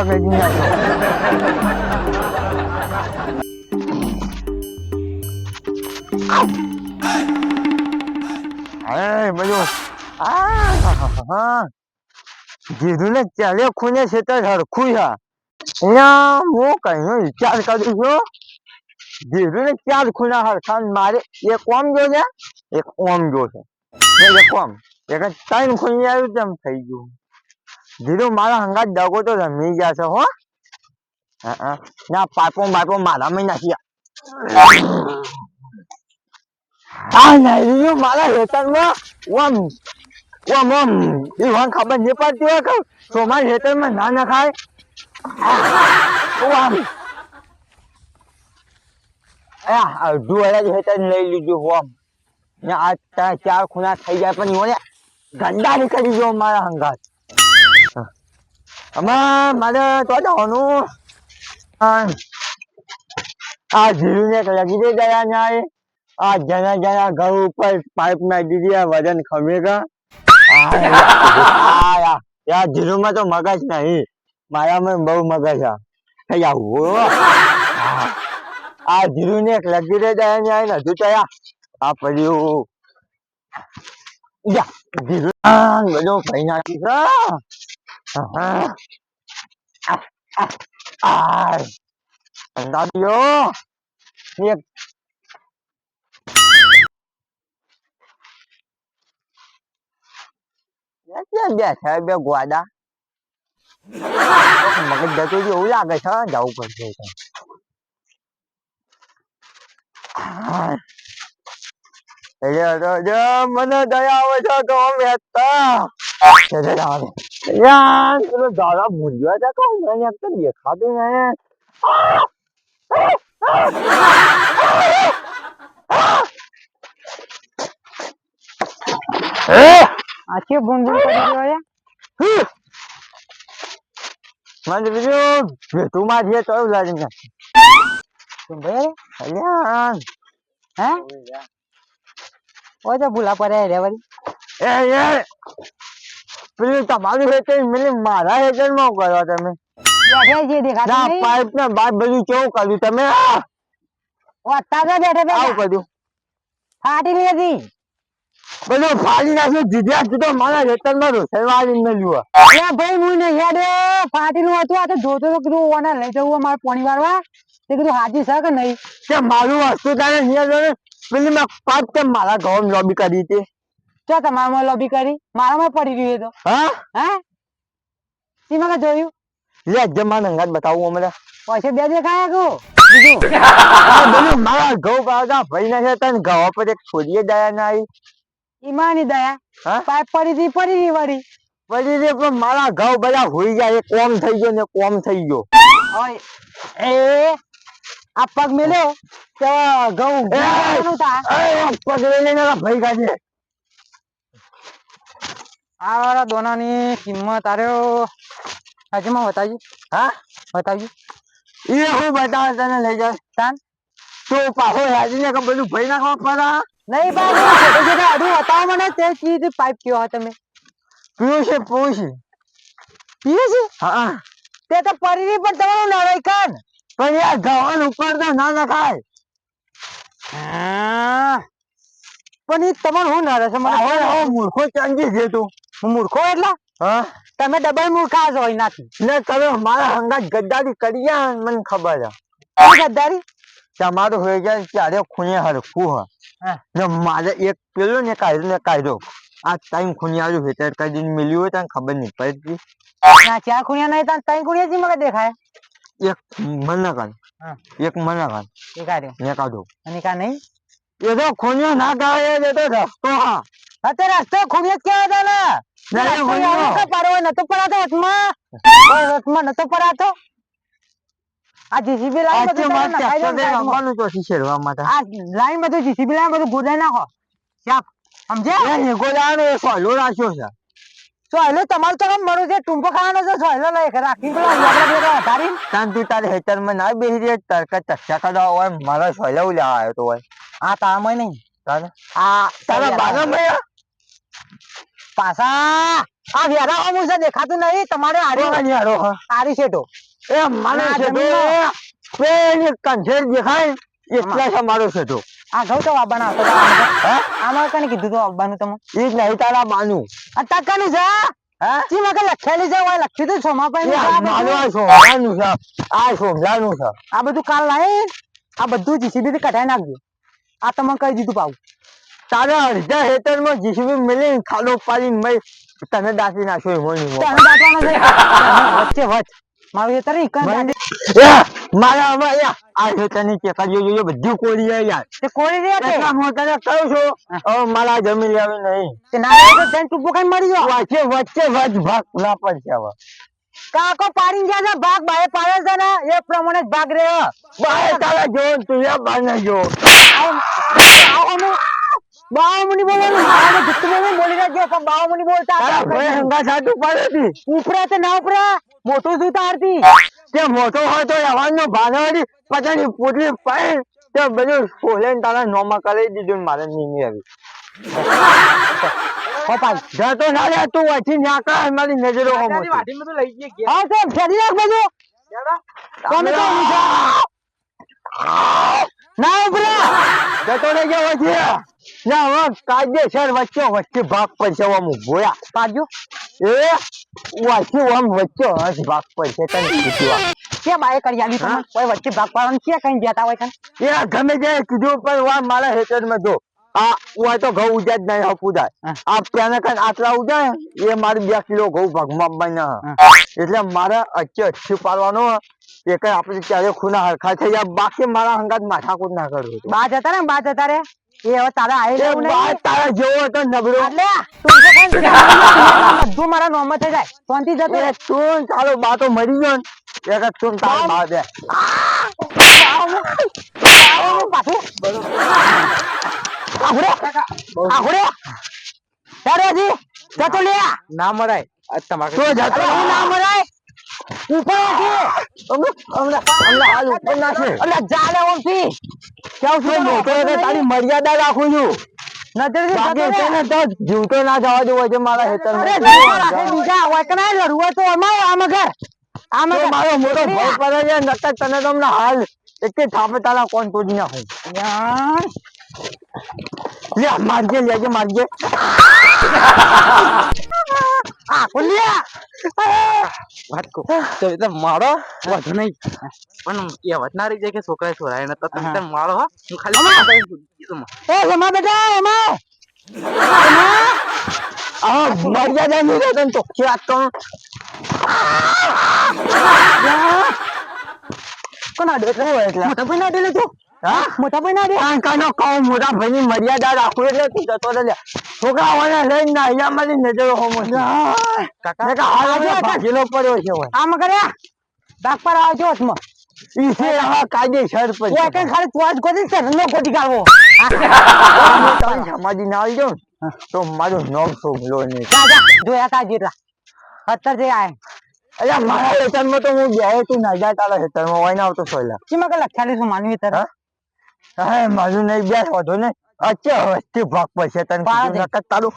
પકડી નાખો. અરે બધું કીધું ને ચાલે ખૂને છે તો હરખું છે. અહીંયા હું કઈ વિચાર કરું છું. કીધું ને ચાર ખૂણા હરખા મારે એક ઓમ જો છે એક ઓમ જો છે એક ઓમ એક ત્રણ ખૂણી આવ્યું તેમ થઈ ગયું. ધીરું મારા હંગાત દગો તો રમી ગયા છે હો. ના પાઇપો બાઈપો મારામાં નથી. આ નહીં મારા ખેતરમાં ઓમ ઓમ ઓમ એ ખબર નહીં પડતી હોય કે સોમાર ખેતરમાં ના નખાય. ઓમ અડધું અલગ ખેતર લઈ લીધું ઓમ ને આ ચાર ખૂણા થઈ જાય પણ એઓને ગંદારી કરી દો મારા હંગાત. આમાં મારે તો જવાનું આ જીરું ને લગી દે ગયા ન્યાય. આ જણા જણા ઘર ઉપર પાઇપ નાખી દીધી વજન ખમેગા. યાર જીરુમાં તો મગજ નહીં મારામાં બહુ મગજ છે. આવું આ જીરું ને લગી દે ગયા ન્યાય હજુ તો આ પડ્યું જીરું બધું ભાઈ નાખી છે. અંદાજો એક બેઠા બે ગોડા મગજ જતું એવું લાગે છે જવું પડશે. મને દયા આવે છે તો પેલો દાદા ભૂલ્યો છે કહું મને એક તો દેખાતું નહીં. આખી ગુંગું કરી રહ્યો મને બીજું ભેટું માં જઈએ તો એવું લાગે હે ઓ તો ભૂલા પડે રે વળી. પેલું તમારું હેતર મેં મારા હેતર માં કરો તમે પાઇપ ને બાદ બધું કેવું કર્યું તમે. આવું કર્યું ફાટી લીધી બધું ફાડી નાખ્યું. જીજ્યા તો મારા હેતર માં રોસેવાળી મળ્યું. ભાઈ હું ને હેડ ફાટીનું હતું. આ તો જોતો તો કીધું ઓને લઈ જવું મારે પાણી વાળવા. તે કીધું હાજી છે કે નહીં કે મારું વસ્તુ તારે પેલી મેં પાપ કેમ મારા ઘઉં લોબી કરી હતી. ચો તમારામાં લોબી કરી મારામાં પડી ગયું તો હા સીમા જોયું લે જમા નંગાત બતાવું અમે પૈસા બે દેખાય કો બીજું મારા ઘઉં પાડતા ભાઈ ના છે તને ઘઉં પર એક છોડીએ દયા ના આવી. ઈમાની દયા પાઇપ પડી વળી પડી પણ મારા ઘઉં બધા હોઈ જાય. એક કોમ થઈ ગયો ને કોમ થઈ ગયો. એ આ પગ મેલ્યો તો ઘઉં પગ લઈને ભાઈ કાઢે. આ વાળા દોનાની કિંમત આર્યો હજમાં બતાવજો. હા બતાવજો એ હું બતાવે તને લઈ જાય તાન તું પાછો યાદી ને બધું ભાઈ નાખવા પડે નહીં બાબુ અડું બતાવો મને તે ચીજ પાઇપ કયો તમે પીવું છે પીવે છે. હા તે તો પડી પણ તમારું નવાઈ કાન પણ યાર ઘઉં ઉપર તો ના નખાય. પણ એ તમારું હું નડે છે મને મૂર્ખો ચાંદી છે તું. હું મૂર્ખો એટલે તમે ડબલ મૂર્ખા છો એનાથી ને તમે મારા હંગાત ગદ્દારી કરી ગયા મને ખબર છે ગદ્દારી તમારું હોય જાય ત્યારે ખૂણે હરખું ને મારે એક પેલો ને કાઢ્યો આ ટાઈમ ખૂણે આવ્યું હેતર કઈ મિલ્યું હોય તને ખબર નહીં પડતી. ચાર ખૂણિયા નહીં ત્રણ ખૂણિયા જ મને દેખાય. એક મને કાઢ એક મને કાઢ એ કાઢ્યો મેં કાઢો અને કા નહીં એ તો ખૂણિયો ના કાઢે એ તો રસ્તો અત્યારે રસ્તો ખૂણિયો જ કેવા હતા ને નતો પડાતો વચમાં નતો પડાતો. આ જીસીબી લાઈન બધું જીસીબી લાઈન બધું ગોદાઈ નાખો સાપ સમજે ગોદાનો સોયલો રાખ્યો છે. સોયલો તમારું તો કામ મળું છે ટૂંપો ખાવાનો છે સોયલો લઈ રાખી વધારી તું તારે હેતર માં ના બેસી દે તરકા ચર્ચા કરવા હોય મારા સોયલો લેવા આવ્યો તો હોય આ તારમાં નહીં તારા બાના પાછા આ વેરા અમુ છે દેખાતું નહીં તમારે આરી હારો આરી શેઠો એ મને આ છે તો જમીનમાં. પેલી કંઠેર દેખાય એટલા છે મારો છે તો આ ઘઉં તો વાબાના હતો હા આમાં કને કીધું તો વાબાનું તમે ઈ જ નહીં તારા બાનું આ તકાનું છે હા જી મકે લખેલી છે ઓય લખ્યું તો છોમા પાઈ મારો આ સોમલાનું છે આ સોમલાનું છે આ બધું કાલ લાય આ બધું જીસીબી થી કઢાઈ નાખજો આ તમે કહી દીધું પાવું તારા અડધા હેતરમાં જીસીબી મિલી ખાડો પાડી મેં તને દાટી નાખ્યો એમાં ને એમાં. તને દાટવાનો છે વચ્ચે વચ મારું એ તરી કણ દાટી મારા આમાં યાર આ હેતરની ચેકારીઓ જોઈએ બધું કોરી જાય યાર તે કોળી રે તે એટલા હું તને કહું છું હવે મારા જમીન લેવી નહીં તે ના રે તો જન તું પોકાઈ મરી ગયો વચ્ચે વચ્ચે વચ ભાગ ના પડશે હવે કાકો પાડી ગયા છે ભાગ બાય પાડે છે ને એ પ્રમાણે જ ભાગ રે બાય તારા જો તું યા બાને જો બાવમુની બોલવાનું મારે જુત્તુ બોલી રહ્યા પણ બાવમુની બોલતા તારા ભાઈ હંગા સાટું પડે હતી ઉપરા તે ના ઉપરા મોટું શું તારતી તે મોટો હોય તો એવાનો ભાગવાની પતાની પોટલી પાઈ તે બધું ખોલે તારા નોમાં કરી દીધું ને મારે નીની આવી પપાઈ જતો ના રે તું વચ્ચે ન્યાકા મારી નજરો હમો હા તો ફેરી નાખ બધું કોને તો ના ઉપરા જતો રહી ગયો વચ્ચે ના હવે કાયદેસર વચ્ચે વચ્ચે ભાગ પડશે આમ ગોયા પાડજો એ વચ્ચે આમ વચ્ચે હસ ભાગ પડશે તને કીધું કે બાય કરી આલી તમે કોઈ વચ્ચે ભાગ પાડવાનું કે કઈ જતા હોય કન એ ગમે તે કીધું પણ વા મારા હેતરમાં જો આ હું તો ઘઉં ઉજા જ નહીં હપુદાય આ પેને કઈ આટલા ઉજાય એ મારે 2 કિલો ઘઉં ભાગમાં બન્યા એટલે મારે અચ્છી પાડવાનો એ કઈ આપણે ક્યારે ખૂના હરખા થઈ જાય બાકી મારા હંગાત માથાકૂટ ના કરવું બા જતા ને બા જતા રે એ હવે તારા આઈ લેવું નહીં તારા જેવો હતો નબળો એટલે તું તો કઈ બધું મારા નોમ થઈ જાય શાંતિ જતો રે તું ચાલો બા તો મરી ગયો ને એક તું તારા બા દે પાછું આખુડે તારેજી જતો લે ના મરાય તમારે તો જતો ના મરાય ઉપર હાલ ઉપર નાખે અલે જાલે ઓમથી કેવું છું મોટો એટલે તારી મર્યાદા રાખું છું નજર બાકી તેને તો જીવતો ના જવા દેવો છે મારા હેતરમાં બીજા હોય કે ના રૂવા તો અમારે આમ ઘર આમ તો મારો મોટો ભાઈ પડે છે નકર તને તો હમણાં હાલ એક થાપે તારા કોણ તોડી નાખું લે મારજે લેજે મારજે આ કોલિયા વાત કો તો એટલે મારો વધુ નહીં પણ એ વધનારી જાય કે છોકરા છોરાય ને તો તમે મારો હો હું ખાલી એ જમા બેટા એમાં આ મર્યાદા નહીં રહેતો ને ચોખ્ખી વાત કહું કોના દે એટલે મોટા ભાઈ ના દે લે તું હા મોટા ભાઈ ના દે કાંકાનો કહું મોટા ભાઈની મર્યાદા રાખું એટલે તું જતો રહે છોકરાઓને લઈને ના અહીંયા મારી નજરો હોમો કાકા ભાગેલો પડ્યો છે હોય આમ કર્યા ભાગ પર આવજો હાથમાં ઈ છે આવા કાયદેસર પર ઓય કઈ ખાલી ચોજ ગોદી છે નો ગોદી કાઢવો તમે સમાધિ ના આવી જાવ તો મારું નામ સોમલો ને જા જા જોયા તા જેટલા 70 જે આય અલ્યા મારા હેતરમાં તો હું બેહો તું ના જા તારા હેતરમાં હોય ના આવતો સોયલા ચીમાં કે લખાલી છું માનવી તર હા મારું નહીં બેસ વધો ને અચ્છા વસ્તી ભાગ પડશે તને કીધું નકર તારું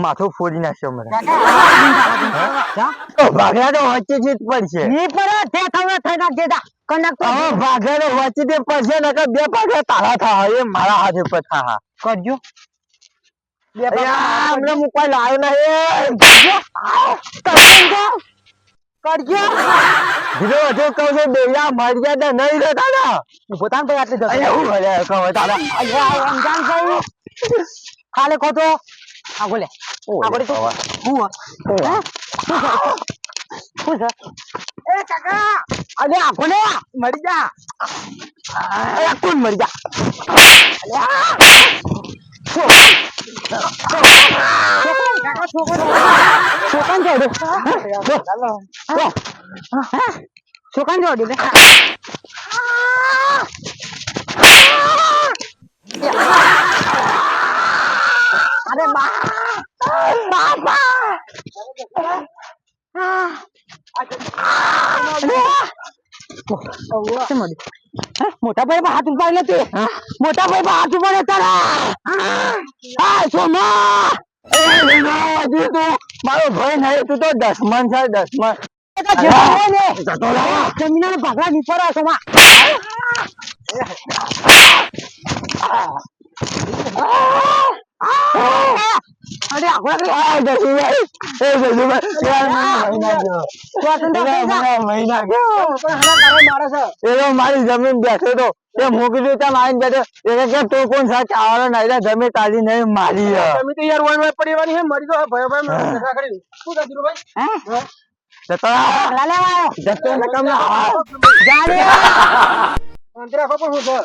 માથું ફોડી નાખશે મને ભાગ્યા તો વચ્ચે જ પડશે ની પર તે તમે થઈ નાખ દેતા કનક હવે ભાગ્યા તો વચ્ચે તે પડશે નકર 2 ભાગ્યા તારા થા એ મારા હાથે પર થા કરજો બે હમણે હું કોઈ લાવ્યો નહીં કરજો ધીરો વધુ કહું છું બેયા મર્યાદા નહીં રહેતા ને પોતાન ભાઈ આટલી જતો અહીંયા હું ભલે કહો તારા અલ્યા રમજાન ભાઈ ખાલે ખોટો આ બોલે આ બોલે તું હું હું છે એ કાકા અલે આ કોને મરી જા અરે કોણ મરી જા છોકરાને જોડે છોકરાને જોડે અરે બાપા મોટા ભાઈ હાથ ઉપાડે તે મોટા ભાઈ હાથ ઉપાડે તારા સોમા હજી તું મારો ભાઈ નહીં, તું તો દસમન છે દસમન. એ તો જે હોય ને જતો રહો. જમીનના ભાગલા નીપરા છો માં અરે આપણે જસુભાઈ, એ જસુભાઈ, યાર મને મહી નાખ્યો. સ્વતંત્ર થઈ જા. મને મહી નાખ્યો. પણ હલા તારો મારે છે એ તો મારી જમીન બેઠો તો એ મૂકી દીધું ત્યાં આવીને બેઠો. એને કે તું કોણ સાચ આવવાનો નહીં, જમીન તારી નહીં મારી છે. તમે તો યાર વણ પડી વાની હે મરી તો ભય ભય મને ધક્કા કરી શું થા ધીરુભાઈ હે જતો રહો. ભાગલા લેવા આવ્યો જતો રહો, નકમ ના આવ. જા રે અંતરા ખબર હું છે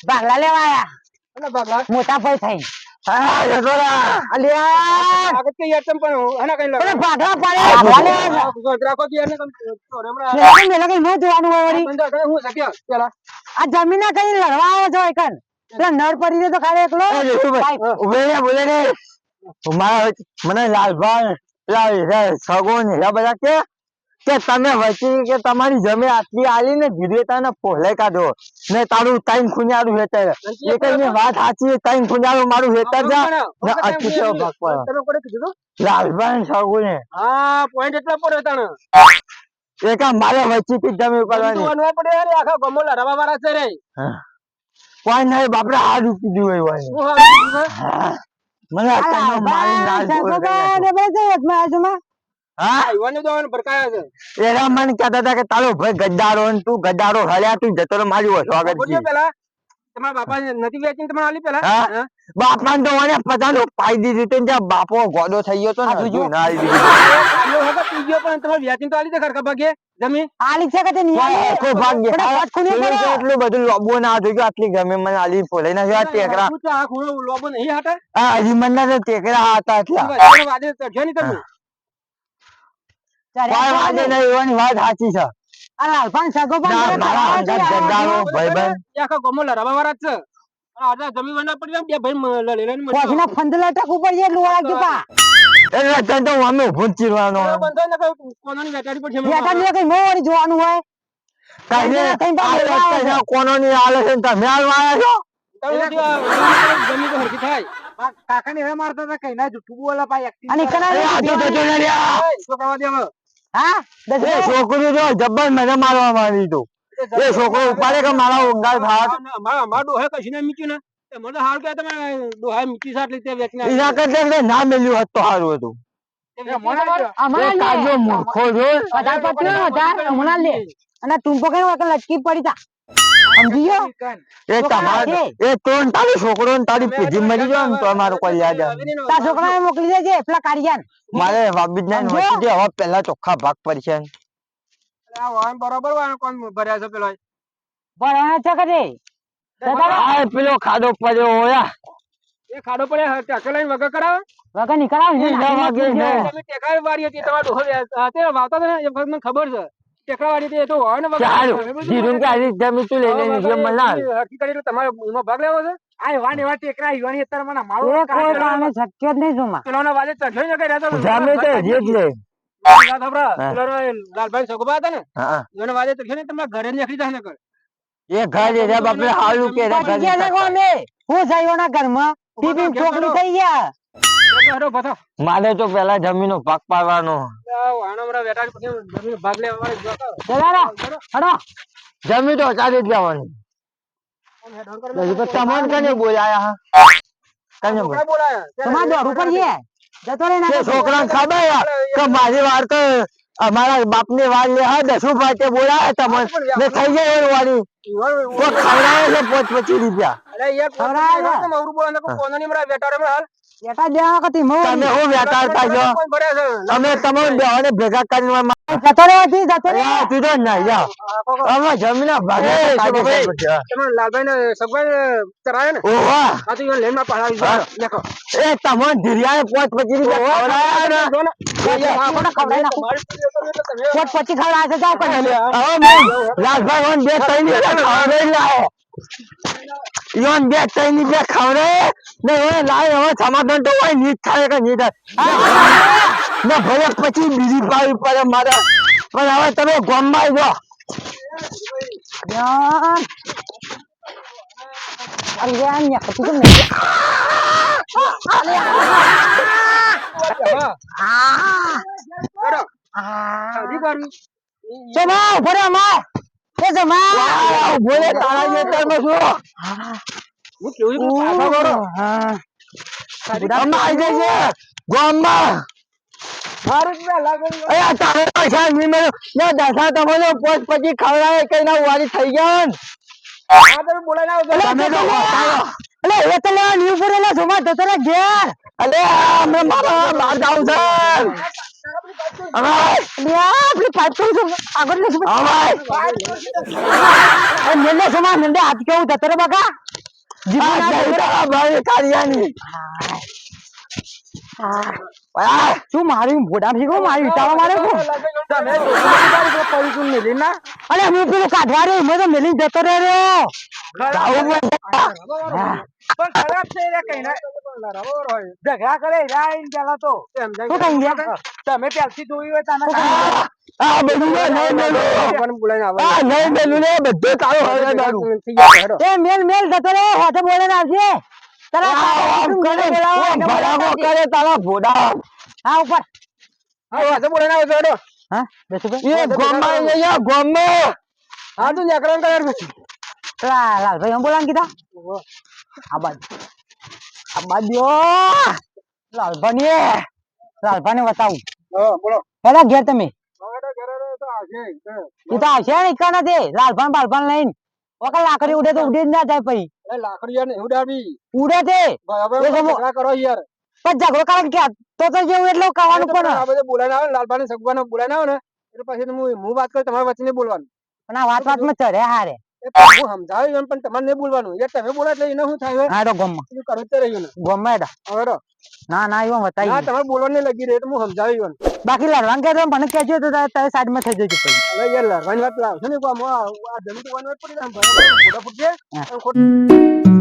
ભાગલા લેવા આયા એટલે ભાગલા મોટા ભાઈ થઈ હા, જતો રહો. અલ્યા આગળ કે યાર તમ પણ હના કઈ અરે લાગે ભાગલા પડે ભાગલા લેવા અંતરા કો યાર ને તમ રમણા મેલા કઈ ન જોવાનું હોય વળી બંદા કરે હું શક્યા પેલા આ જમીન કઈ લડવા આવ્યો છો એકન એટલે નર પડી ગયો તો ખાલી એકલો એ જસુભાઈ, ઉભે રે, બોલે ને. મારા મને લાલભાઈ પેલા સગો ને એવા બધા કે તમે વચ્ચે કે તમારી જમીન આટલી આલી ને ધીરે તને પોહલે કાઢો ને તારું ટાઈમ ખુંજારું હેતર એ કઈ વાત સાચી, ટાઈમ ખુંજારું મારું હેતર જા ને અટકી કેવો ભાગ પડે. તમે કોને કીધું લાલભાઈ સગો ને હા પોઈન્ટ એટલા પર હતા એ કા મારે વચ્ચે થી જમીન કરવાની વણવા પડે યાર આખા ગમોલા રવા વાળા છે રે કોઈ નહીં બાપરે હાથ ઉકી દીધું હોય હું હા મને અત્યારે મારી નાશ હા આઈવાને તો ભરકાયા છે એના મને કહેતા હતા કે તારો ભાઈ ગદ્દારો ને તું ગદ્દારો હલ્યા તું જતો રહો, મારી સ્વાગત બોલ્યો પેલા તમારા બાપા નથી વેચીને તમારે આલી પેલા હા બાપા તો મને પચાસ પાઈ દીધી હતી ને ત્યાં બાપો ગોડો થઈ ગયો તો ને હજુ ના આવી દીધી. આલ્યો હતો પીજો પણ તમારે વેચીને તો આલી દે ખરખા ભાગે જમીન આલી છે કે તે કોઈ નિયા આખો ભાગ પણ દેખાય. વાત ખૂની પેલું કરે. તો એટલું બધું લોબો ના હતું કે આટલી ગમે મને આલી ફોલાઈ નાખ્યા ટેકરા. શું છે આ ખૂણો લોબો નહીં હતા હા હજી મને તો ટેકરા હતા એટલા વાદે વાદે ચઢ્યો નહીં તમે કોઈ વાંધો નહીં, એવાની વાત સાચી છે. આ લાલભાઈ સગો પણ ના, મને મારા કરાવે છે, અંગત ગદ્દારો આ ભાઈબંધ. એ આખા ગમોલા રવા વાળા જ છે અને આટલા જમીન વના પડી જાય બે ભાઈ લઈને મરી પોસના ફંદલા ટક ઉપર જે લુવા જપા એટલે તને તો અમે ઊભું જ ચીરવાનો. બંધો ને કોનાની વેટાડી પડશે બેટા ને કઈ મોરી જોવાનું હોય કઈ ને આ રસ્તે જ્યાં કોનોની હાલે છે ને તમે હાલવા આવ્યા છો. જમીન તો હરખી થાય કાકા ને હવે મારતા હતા કઈ ના જુઠ્ઠું બોલા પાઈ અને અરે આ તો જજો ને લ્યા. શું કરવા દે હવે હા એ છોકરું જો જબ્બર મને મારવા માંડી તું. એ છોકરો ઉપાડે કે મારા ઊંઘાર ભાગ મારા ડોહે કશી ને મીચ્યું ને તે મને હાલ કે તમે ડોહા મીચી સાટ લીધે વેચને એના કરતા ના મેલ્યું હોત તો સારું હતું. એ કાજો મૂર્ખો જો. વધારે પત્યો વધારે હમણાં લે અને ટૂંપો કઈ વખત લટકી પડી તા સમજી ગયો એ તમારે એ તો ને તારો છોકરો ને તારી પેઢી મરી જાય ને તો અમારું કોઈ યાદ આવે. તાર છોકરાને મોકલી દેજે પેલા કાઢિયાન મારે બાબી ને વચ્ચે દે, હવે પેલા ચોખ્ખા ભાગ પડશે. બરોબર વાન કોણ ભર્યા છે પેલો ભણવાના છે કે આ પેલો ખાડો પડ્યો હોયા. એ ખાડો પડે ટેકા લઈને વગર કરાવે વગર નીકળાવ ને ના વાગે ને. તમે ટેકા વાળી હતી તમારા ડોહા તે વાવતા હતા ને એ વખત મને ખબર છે ટેકા વાળી હતી એ તો હોય ને ચાલો ધીરું કે આજે જમી તું લઈ લેની છે મને ના. હકીકત એટલે તમારે એમાં ભાગ લેવો છે આ વાન એવા ટેકરા યુવાની અત્યારે મને મારો એ કોઈ કારણે શક્ય જ નહીં જોમાં પેલોના વાજે ચઢ્યો ને કઈ રહેતો જામે તો જે જ લે. લાલભાઈ સગોબા હતા ને હા એના વાજે ચઢ્યો ને તમારા ઘરે નીકળી જાય ને કર એ ઘર એ રહ્યા બાપરે હાલું કે રે ઘર ગયા છે કોમે હું થયો ના ઘરમાં ટીપી છોકરી થઈ ગયા હરો બતા મારે તો પેલા જમીનો ભાગ પાડવાનો. વાણમરા બેઠા પછી જમીન ભાગ લેવા વાળી જોતો ચલાડો હડો જમી તો ચાલી જ જવાની. તમને કને બોલાયા કને બોલ બોલાયા તમાર દોર ઉપર છે જતો રે ના છોકરા ખબર કે મારી વાર તો અમારા બાપ ની વાર લે હા દસું પાટે બોલાયા તમને ને થઈ જાય એ વાળી તો ખવડાવે છે 25 રૂપિયા. અરે યાર મવરું બોલાને કોનની મરા વેટાડે મરા હાલ બેટા દેવા કતી મો તમે હું વેટાડતા છો કોણ ભરે છે અમે તમને બેવાને ભેગા કરીને જતો રે હતી જતો રે તું તો ના જા અમે જમીના ભાગે કાઢી પડશે. તમે લાલભાઈ ને સગભાઈ ચરાય ને ઓહા આ તો લેન માં પડાવી દેખો એ તમને ધીરિયાએ 25 રૂપિયા ખવડાયા ને ખવડાવી નાખું કોટ પછી ખવડાવે છે જાવ પણ હવે હું રાજભાઈ ઓન બે ત્રણ રૂપિયા ખવડાવી લાયો યોન બે ત્રણ રૂપિયા ખવડાવે ને હવે લાય હવે સમાધાન તો હોય નહીં થાય કે નહીં થાય ને ભલે પછી બીજી પાવી પડે મારે પણ હવે તમે ગામમાં જો ધ્યાન અરે યાર ન્યા કતી કેમ નહીં જમા ઉભો રે માં એ જમા ઉભો રે તારા ખેતરમાં છું હા ગામમાં આવી જાય છે ગામમાં અરે તારે પૈસા નહીં મળ્યો ને દશા તમને પોત પછી ખવડાવે કઈ ના વારી થઈ ગયા ને તમે તો બતાવો. અલે એ તો લેવા ની ઉપર એલા જમા જતો રે ઘેર અલે અમે મારા બહાર જાઉં છે હવે આપડે પાછો આગળ ને હવે મેલે જમા મેલે હાથ કેવું જતો રે બકા ભાઈ કારિયાની શું મારી મોઢા ભીગો મારી વિચારવા મારે કો અરે હું પેલું કાઢવા રે મેં તો મેલી જતો રે રહ્યો ઝઘડા કરે રાઈન પેલા તો શું કહી ગયા તમે પેલથી જોયું હોય તાના આ બધું નહીં મેલું આ નહીં મેલું ને બધું તારું હવે દારૂ એ મેલ મેલ જતો રે હાથે બોલે ને આવશે ભડાકો કરે તારા ભોડા હા ઉપર હા બેસું એ ગોમમાં અહીંયા ગોમમાં લાલભાઈ હું બોલાને કીધા આ બાજુ લાલભાઈ બતાવું પેલા ઘેર તમે ઈ તો આવશે ને ઈકા નથી લાલભાન બાલભાન લઈને ઓકે લાકડી ઉડે તો ઉડે જ ના જાય પછી ઉડે તે પણ ઝઘડો કારણ કે તો જેવું એટલે કવાનું પણ પણ આ વાત વાતમાં ચડે હારે હા તો ગમમાં ના ના એવું બતાવી બોલવાની લગી રહે તો હું સમજાવ્યું બાકી લડવાનું કે મને કહેજો તો તારે સાઈડમાં થઈ જજો પછી યાર લડવાની વાત લાવશો ને આ જમીન પડી